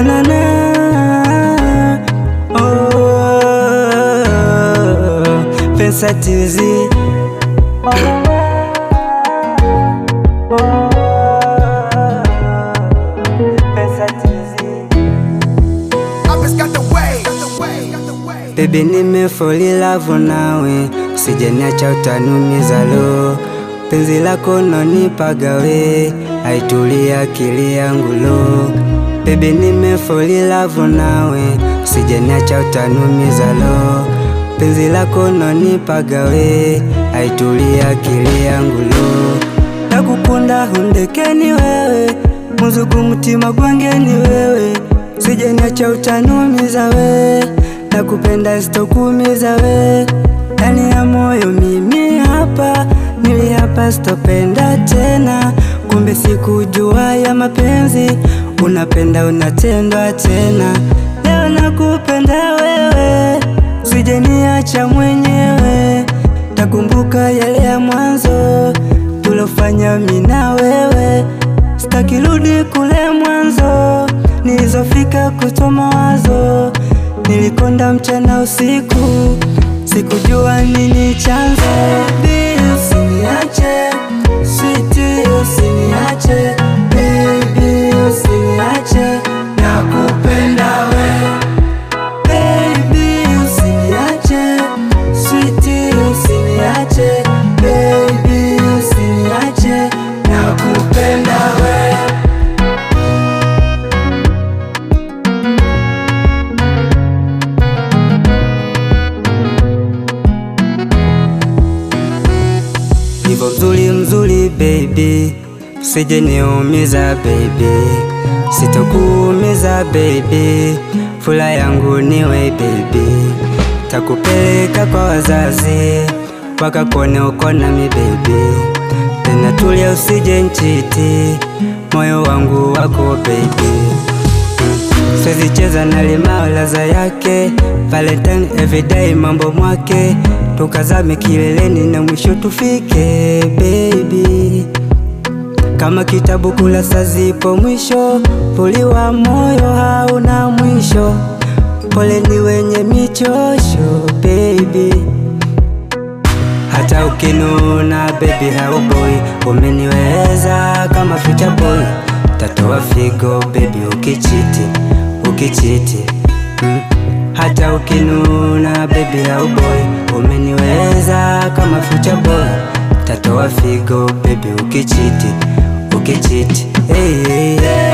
na Pensatizi Baby nimefall in love nawe, usijeniacha utanumiza lo. Penzi lako nonipaga we, haitulia akili yangu lo. Baby nimefall in love nawe, usijeniacha utanumiza lo. Penzi lako nonipaga we, haitulia akili yangu lo. Nakukunda hundekeni wewe, muzugu mutima gwangeni wewe. Usijeniacha utanumiza we, nakupenda sitokuumiza we. Ndani ya moyo mimi hapa, niliapa sitopenda tena. Kumbe sikujua ya mapenzi, unapenda unatendwa tena. Leo nakupenda wewe, usijeniacha mwenyewe. Takumbuka yale ya mwanzo tulofanya mimi na wewe. Sitaki rudi kule mwanzo nilizofika kutoa mawazo. Nilikonda mchana usiku, sikujua nini chanzo. Baby usiniache, sweetie usiniache. Baby usiniache, nakupenda we. Baby usiniache, sweetie usiniache. Baby usiniache, nakupenda we. Hivyo mzuri baby, usijeniumiza baby. Sitokuumiza baby, furaha yangu niwe baby. Takupeleka kwa wazazi, wakakuone uko nami baby. Tena tulia usije nchiti, moyo wangu wako baby. Siwezi cheza na limao laza yake, Valentine everyday mambo mwake. Tukazame kileleni na mwisho tufike baby. Kama kitabu kurasa zipo mwisho, puliwa moyo hauna mwisho. Pole ni wenye michosho baby. Hata ukinuna baby hauboi, umeniweza kama future boy. Tatoa figo baby ukichiti Hata ukinuna baby hauboi, umeniweza kama future boy. Tatoa figo baby ukichiti Hey, hey, hey.